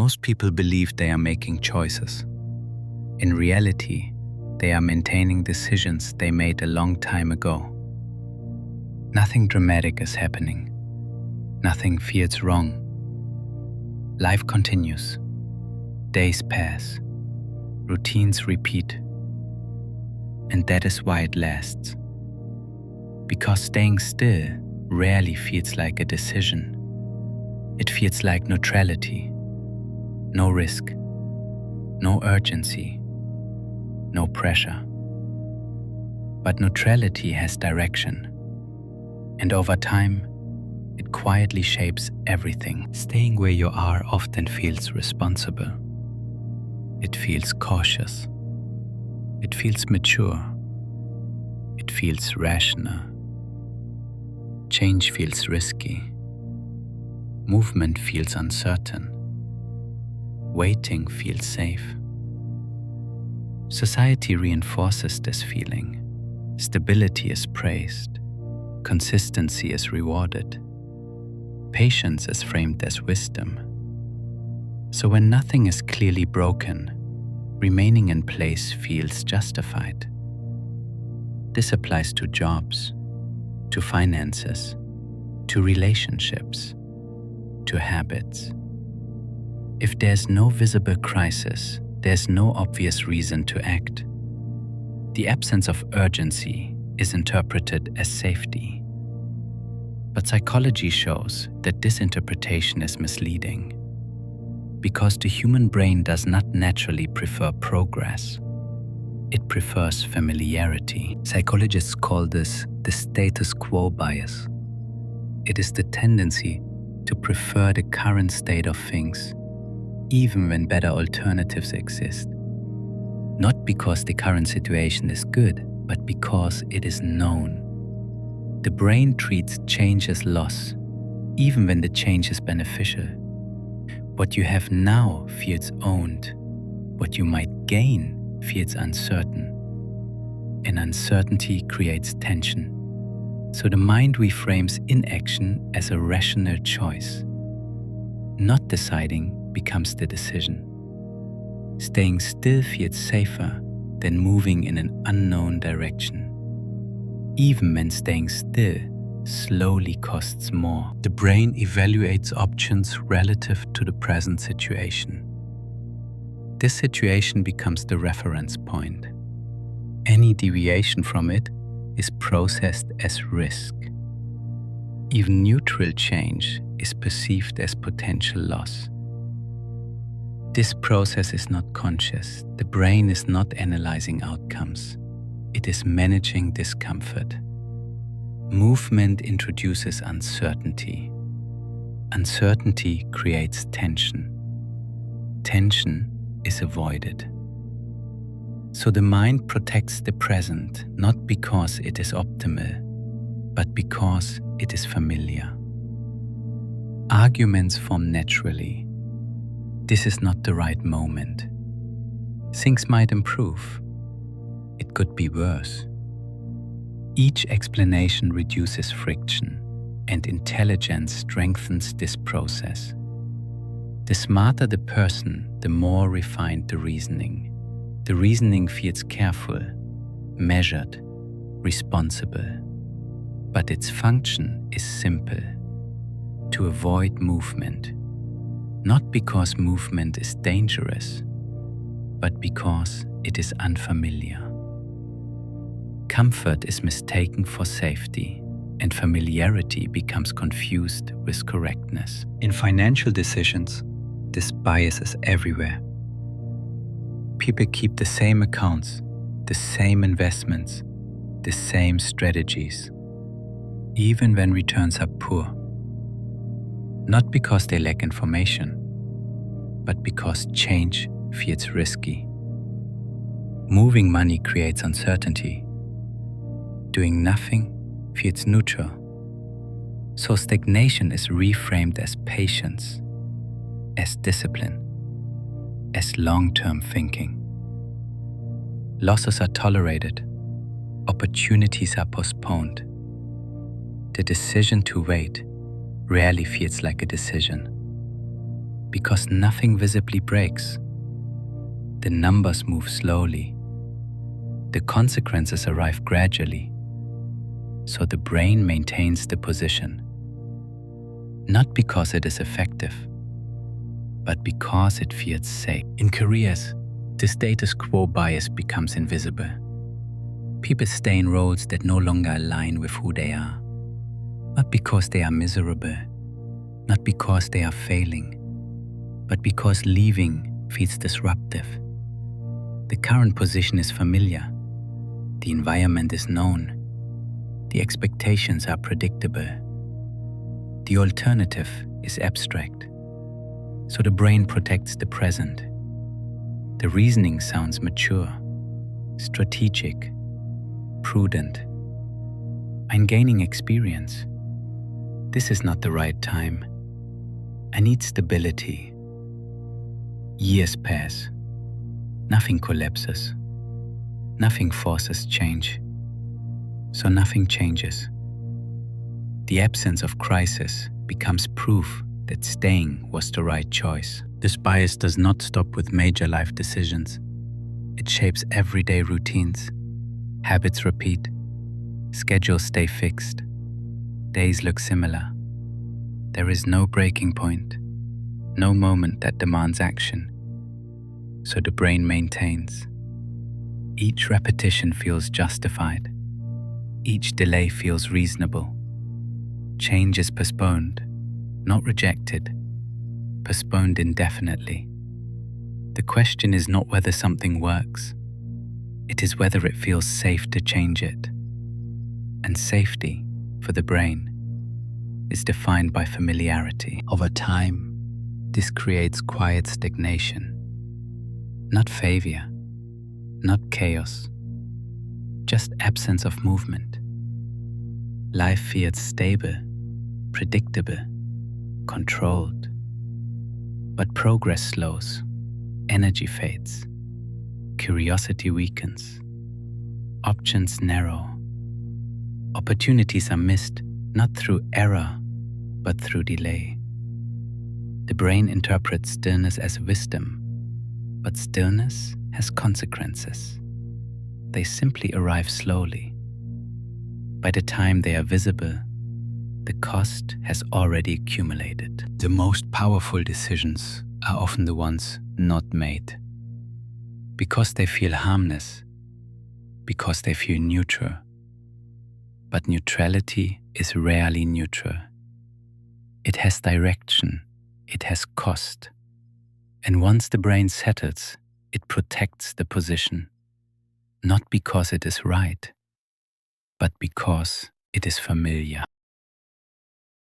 Most people believe they are making choices. In reality, they are maintaining decisions they made a long time ago. Nothing dramatic is happening. Nothing feels wrong. Life continues. Days pass. Routines repeat. And that is why it lasts. Because staying still rarely feels like a decision. It feels like neutrality. No risk. No urgency. No pressure. But neutrality has direction. And over time, it quietly shapes everything. Staying where you are often feels responsible. It feels cautious. It feels mature. It feels rational. Change feels risky. Movement feels uncertain. Waiting feels safe. Society reinforces this feeling. Stability is praised. Consistency is rewarded. Patience is framed as wisdom. So when nothing is clearly broken, remaining in place feels justified. This applies to jobs, to finances, to relationships, to habits. If there's no visible crisis, there's no obvious reason to act. The absence of urgency is interpreted as safety. But psychology shows that this interpretation is misleading, because the human brain does not naturally prefer progress. It prefers familiarity. Psychologists call this the status quo bias. It is the tendency to prefer the current state of things, even when better alternatives exist. Not because the current situation is good, but because it is known. The brain treats change as loss, even when the change is beneficial. What you have now feels owned. What you might gain feels uncertain. And uncertainty creates tension. So the mind reframes inaction as a rational choice. Not deciding becomes the decision. Staying still feels safer than moving in an unknown direction. Even when staying still slowly costs more. The brain evaluates options relative to the present situation. This situation becomes the reference point. Any deviation from it is processed as risk. Even neutral change is perceived as potential loss. This process is not conscious. The brain is not analyzing outcomes. It is managing discomfort. Movement introduces uncertainty. Uncertainty creates tension. Tension is avoided. So the mind protects the present not because it is optimal, but because it is familiar. Arguments form naturally. This is not the right moment. Things might improve. It could be worse. Each explanation reduces friction, and intelligence strengthens this process. The smarter the person, the more refined the reasoning. The reasoning feels careful, measured, responsible. But its function is simple: to avoid movement. Not because movement is dangerous, but because it is unfamiliar. Comfort is mistaken for safety, and familiarity becomes confused with correctness. In financial decisions, this bias is everywhere. People keep the same accounts, the same investments, the same strategies, even when returns are poor. Not because they lack information, but because change feels risky. Moving money creates uncertainty. Doing nothing feels neutral. So stagnation is reframed as patience, as discipline, as long-term thinking. Losses are tolerated. Opportunities are postponed. The decision to wait rarely feels like a decision. Because nothing visibly breaks. The numbers move slowly. The consequences arrive gradually. So the brain maintains the position. Not because it is effective, but because it feels safe. In careers, the status quo bias becomes invisible. People stay in roles that no longer align with who they are. Not because they are miserable, not because they are failing, but because leaving feels disruptive. The current position is familiar. The environment is known. The expectations are predictable. The alternative is abstract. So the brain protects the present. The reasoning sounds mature, strategic, prudent. I'm gaining experience. This is not the right time. I need stability. Years pass. Nothing collapses. Nothing forces change. So nothing changes. The absence of crisis becomes proof that staying was the right choice. This bias does not stop with major life decisions. It shapes everyday routines. Habits repeat. Schedules stay fixed. Days look similar. There is no breaking point, no moment that demands action. So the brain maintains. Each repetition feels justified. Each delay feels reasonable. Change is postponed, not rejected, postponed indefinitely. The question is not whether something works. It is whether it feels safe to change it. And safety, for the brain, is defined by familiarity. Over time, this creates quiet stagnation. Not failure, not chaos, just absence of movement. Life feels stable, predictable, controlled. But progress slows, energy fades, curiosity weakens, options narrow. Opportunities are missed not through error, but through delay. The brain interprets stillness as wisdom, but stillness has consequences. They simply arrive slowly. By the time they are visible, the cost has already accumulated. The most powerful decisions are often the ones not made. Because they feel harmless, because they feel neutral. But neutrality is rarely neutral. It has direction, it has cost. And once the brain settles, it protects the position. Not because it is right, but because it is familiar.